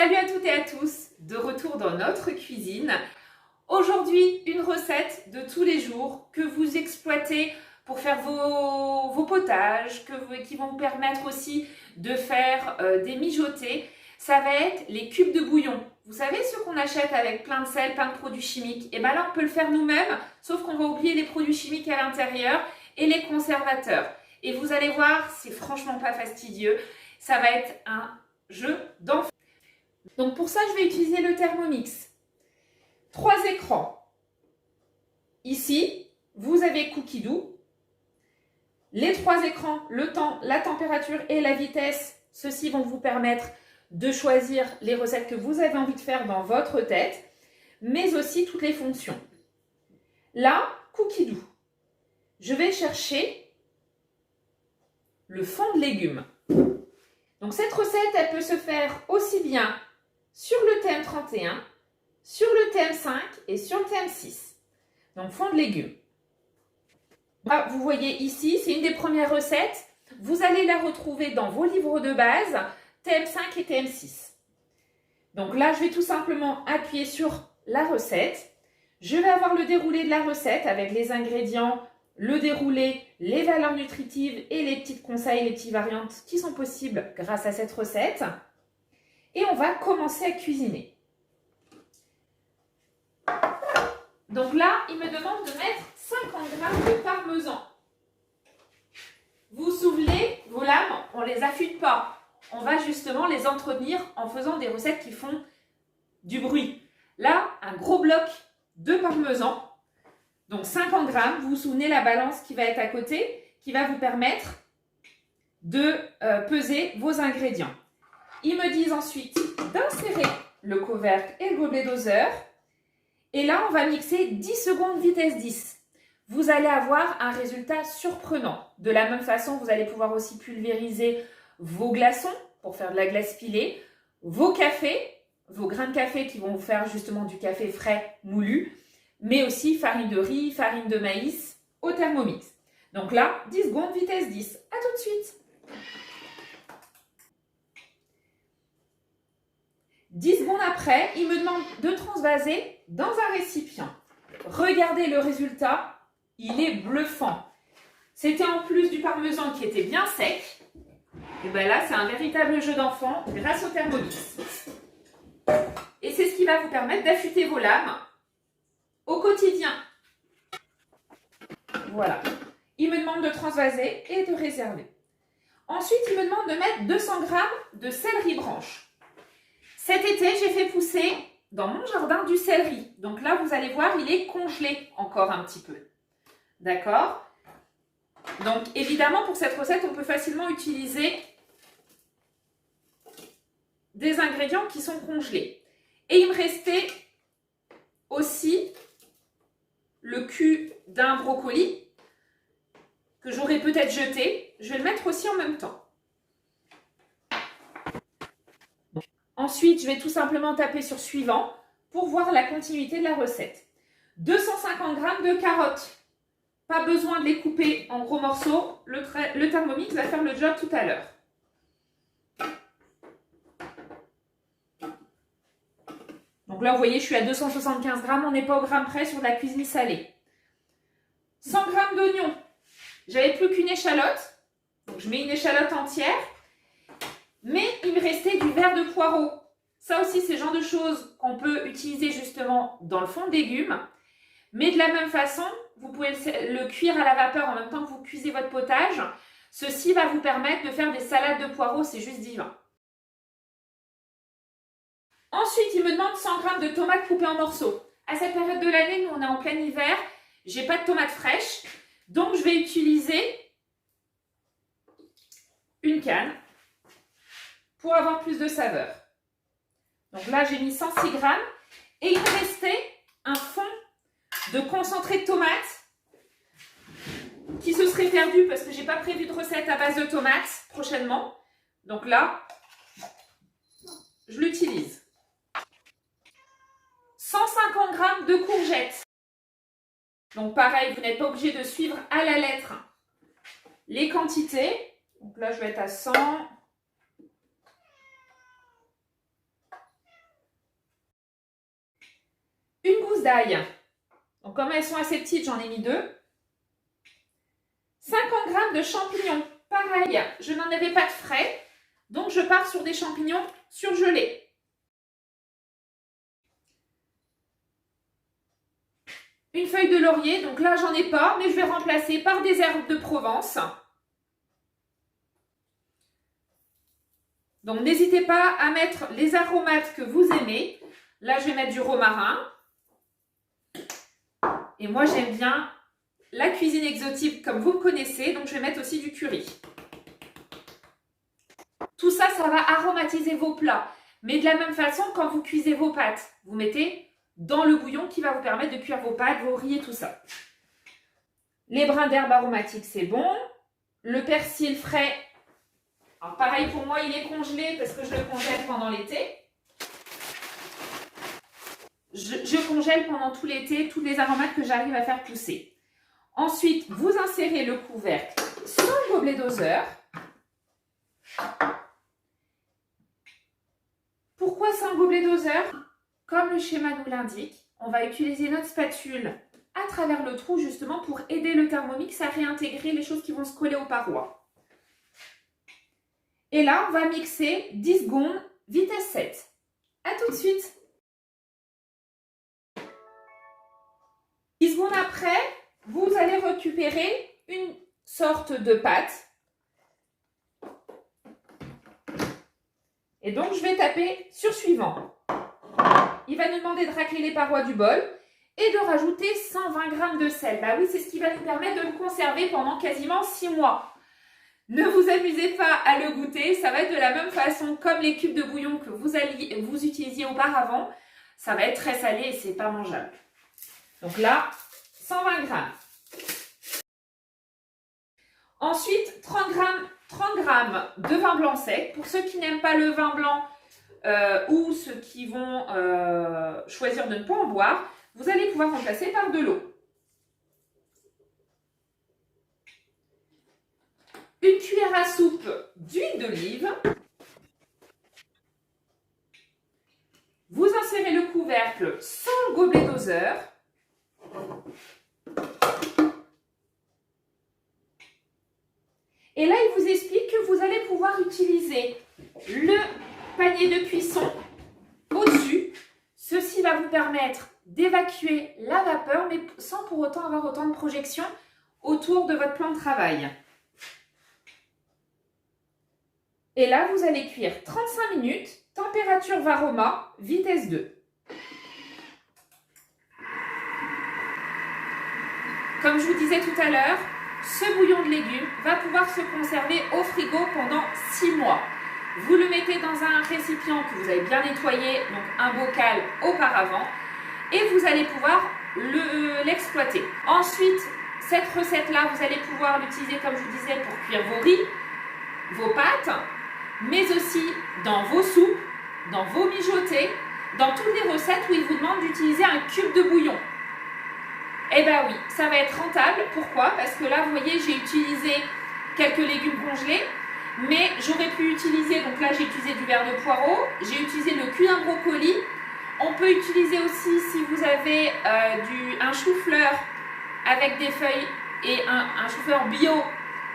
Salut à toutes et à tous, de retour dans notre cuisine. Aujourd'hui, une recette de tous les jours que vous exploitez pour faire vos potages, qui vont vous permettre aussi de faire des mijotés. Ça va être les cubes de bouillon. Vous savez ceux qu'on achète avec plein de sel, plein de produits chimiques? Et bien là, on peut le faire nous-mêmes, sauf qu'on va oublier les produits chimiques à l'intérieur et les conservateurs. Et vous allez voir, c'est franchement pas fastidieux. Ça va être un jeu d'enfant. Donc pour ça, je vais utiliser le Thermomix. 3 écrans. Ici, vous avez Cookidoo. Les 3 écrans, le temps, la température et la vitesse, ceux-ci vont vous permettre de choisir les recettes que vous avez envie de faire dans votre tête, mais aussi toutes les fonctions. Là, Cookidoo. Je vais chercher le fond de légumes. Donc cette recette, elle peut se faire aussi bien sur le thème 31, sur le thème 5 et sur le thème 6. Donc fond de légumes. Là, vous voyez ici, c'est une des premières recettes. Vous allez la retrouver dans vos livres de base, thème 5 et thème 6. Donc là, je vais tout simplement appuyer sur la recette. Je vais avoir le déroulé de la recette avec les ingrédients, le déroulé, les valeurs nutritives et les petits conseils, les petites variantes qui sont possibles grâce à cette recette. Et on va commencer à cuisiner. Donc là, il me demande de mettre 50 g de parmesan. Vous vous souvenez, vos lames, on ne les affûte pas. On va justement les entretenir en faisant des recettes qui font du bruit. Là, un gros bloc de parmesan. Donc 50 g, vous vous souvenez la balance qui va être à côté, qui va vous permettre de peser vos ingrédients. Ils me disent ensuite d'insérer le couvercle et le gobelet doseur. Et là, on va mixer 10 secondes vitesse 10. Vous allez avoir un résultat surprenant. De la même façon, vous allez pouvoir aussi pulvériser vos glaçons pour faire de la glace pilée, vos cafés, vos grains de café qui vont vous faire justement du café frais moulu, mais aussi farine de riz, farine de maïs au Thermomix. Donc là, 10 secondes vitesse 10. À tout de suite. 10 secondes après, il me demande de transvaser dans un récipient. Regardez le résultat, il est bluffant. C'était en plus du parmesan qui était bien sec. Et bien là, c'est un véritable jeu d'enfant grâce au Thermomix. Et c'est ce qui va vous permettre d'affûter vos lames au quotidien. Voilà. Il me demande de transvaser et de réserver. Ensuite, il me demande de mettre 200 g de céleri branche. Cet été, j'ai fait pousser dans mon jardin du céleri. Donc là, vous allez voir, il est congelé encore un petit peu. D'accord? Donc évidemment, pour cette recette, on peut facilement utiliser des ingrédients qui sont congelés. Et il me restait aussi le cul d'un brocoli que j'aurais peut-être jeté. Je vais le mettre aussi en même temps. Ensuite, je vais tout simplement taper sur suivant pour voir la continuité de la recette. 250 g de carottes. Pas besoin de les couper en gros morceaux. Le Thermomix va faire le job tout à l'heure. Donc là, vous voyez, je suis à 275 g. On n'est pas au gramme près sur de la cuisine salée. 100 g d'oignons. J'avais plus qu'une échalote. Donc je mets une échalote entière. Mais il me restait du verre de poireau. Ça aussi, c'est le genre de choses qu'on peut utiliser justement dans le fond de légumes. Mais de la même façon, vous pouvez le cuire à la vapeur en même temps que vous cuisez votre potage. Ceci va vous permettre de faire des salades de poireaux, c'est juste divin. Ensuite, il me demande 100 g de tomates coupées en morceaux. À cette période de l'année, nous on est en plein hiver, j'ai pas de tomates fraîches. Donc je vais utiliser une canne pour avoir plus de saveur. Donc là, j'ai mis 106 g et il me restait un fond de concentré de tomates qui se serait perdu parce que je n'ai pas prévu de recette à base de tomates prochainement. Donc là, je l'utilise. 150 g de courgettes. Donc pareil, vous n'êtes pas obligé de suivre à la lettre les quantités. Donc là, je vais être à 100. gousses d'ail. Donc comme elles sont assez petites, j'en ai mis 2. 50 g de champignons. Pareil, je n'en avais pas de frais, donc je pars sur des champignons surgelés. Une feuille de laurier, donc là j'en ai pas, mais je vais remplacer par des herbes de Provence. Donc n'hésitez pas à mettre les aromates que vous aimez. Là je vais mettre du romarin. Et moi j'aime bien la cuisine exotique comme vous me connaissez, donc je vais mettre aussi du curry. Tout ça, ça va aromatiser vos plats. Mais de la même façon, quand vous cuisez vos pâtes, vous mettez dans le bouillon qui va vous permettre de cuire vos pâtes, vos riz et tout ça. Les brins d'herbe aromatiques, c'est bon. Le persil frais, alors pareil pour moi, il est congelé parce que je le congèle pendant l'été. Je congèle pendant tout l'été tous les aromates que j'arrive à faire pousser. Ensuite, vous insérez le couvercle sur le gobelet doseur. Pourquoi sans gobelet doseur? Comme le schéma nous l'indique, on va utiliser notre spatule à travers le trou justement pour aider le Thermomix à réintégrer les choses qui vont se coller aux parois. Et là, on va mixer 10 secondes, vitesse 7. A tout de suite. 10 secondes après, vous allez récupérer une sorte de pâte. Et donc, je vais taper sur suivant. Il va nous demander de racler les parois du bol et de rajouter 120 g de sel. Bah oui, c'est ce qui va nous permettre de le conserver pendant quasiment 6 mois. Ne vous amusez pas à le goûter. Ça va être de la même façon comme les cubes de bouillon que vous utilisiez auparavant. Ça va être très salé et c'est pas mangeable. Donc là, 120 g. Ensuite, 30 g de vin blanc sec. Pour ceux qui n'aiment pas le vin blanc ou ceux qui vont choisir de ne pas en boire, vous allez pouvoir remplacer par de l'eau. Une cuillère à soupe d'huile d'olive. Vous insérez le couvercle sans le gobelet doseur. Et là, il vous explique que vous allez pouvoir utiliser le panier de cuisson au-dessus. Ceci va vous permettre d'évacuer la vapeur, mais sans pour autant avoir autant de projection autour de votre plan de travail. Et là, vous allez cuire 35 minutes, température Varoma, vitesse 2. Comme je vous disais tout à l'heure, ce bouillon de légumes va pouvoir se conserver au frigo pendant 6 mois. Vous le mettez dans un récipient que vous avez bien nettoyé, donc un bocal auparavant, et vous allez pouvoir l'exploiter. Ensuite, cette recette-là, vous allez pouvoir l'utiliser, comme je vous disais, pour cuire vos riz, vos pâtes, mais aussi dans vos soupes, dans vos mijotés, dans toutes les recettes où il vous demande d'utiliser un cube de bouillon. Eh bien oui, ça va être rentable. Pourquoi? Parce que là, vous voyez, j'ai utilisé quelques légumes congelés, mais j'aurais pu utiliser, donc là j'ai utilisé du verre de poireau, j'ai utilisé le cul d'un brocoli. On peut utiliser aussi, si vous avez un chou-fleur avec des feuilles et un chou-fleur bio.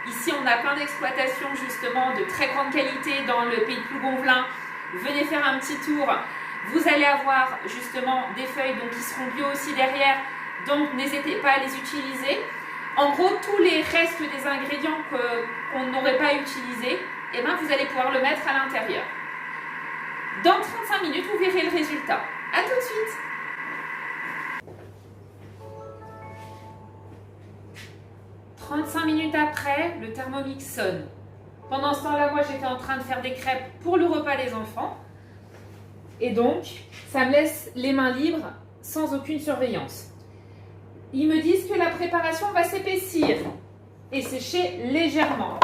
Ici, on a plein d'exploitations justement de très grande qualité dans le pays de Plougonvelin. Venez faire un petit tour. Vous allez avoir justement des feuilles donc, qui seront bio aussi derrière. Donc, n'hésitez pas à les utiliser. En gros, tous les restes des ingrédients qu'on n'aurait pas utilisés, eh ben, vous allez pouvoir le mettre à l'intérieur. Dans 35 minutes, vous verrez le résultat. A tout de suite! « 35 minutes après, le Thermomix sonne. Pendant ce temps-là, moi, j'étais en train de faire des crêpes pour le repas des enfants. Et donc, ça me laisse les mains libres, sans aucune surveillance. Ils me disent que la préparation va s'épaissir et sécher légèrement.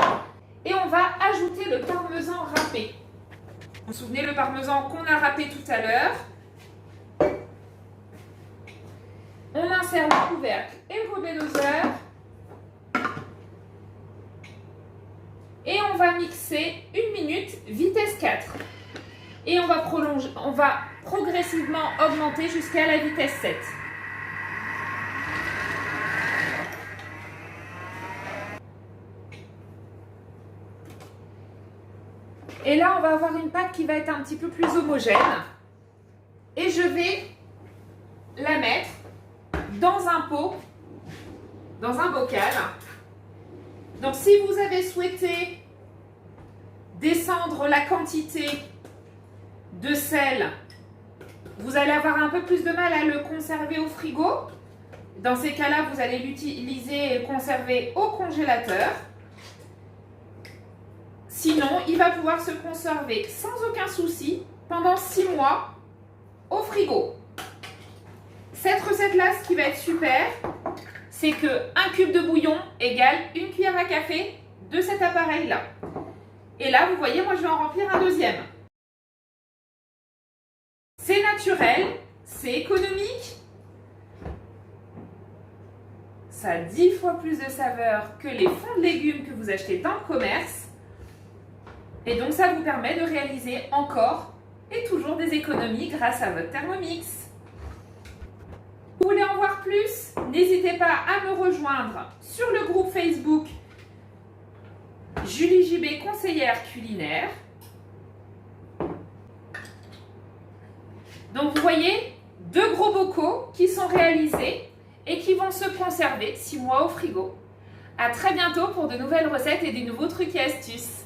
Et on va ajouter le parmesan râpé. Vous vous souvenez le parmesan qu'on a râpé tout à l'heure? On insère le couvercle et le gobelet doseur. Et on va mixer 1 minute, vitesse 4. Et on va progressivement augmenter jusqu'à la vitesse 7. Et là, on va avoir une pâte qui va être un petit peu plus homogène. Et je vais la mettre dans un pot, dans un bocal. Donc, si vous avez souhaité descendre la quantité de sel, vous allez avoir un peu plus de mal à le conserver au frigo. Dans ces cas-là, vous allez l'utiliser et le conserver au congélateur. Sinon, il va pouvoir se conserver sans aucun souci pendant 6 mois au frigo. Cette recette-là, ce qui va être super, c'est que 1 cube de bouillon égale 1 cuillère à café de cet appareil-là. Et là, vous voyez, moi, je vais en remplir un deuxième. C'est naturel, c'est économique. Ça a 10 fois plus de saveur que les fonds de légumes que vous achetez dans le commerce. Et donc, ça vous permet de réaliser encore et toujours des économies grâce à votre Thermomix. Vous voulez en voir plus? N'hésitez pas à me rejoindre sur le groupe Facebook Julie JB, conseillère culinaire. Donc, vous voyez, 2 gros bocaux qui sont réalisés et qui vont se conserver 6 mois au frigo. À très bientôt pour de nouvelles recettes et des nouveaux trucs et astuces.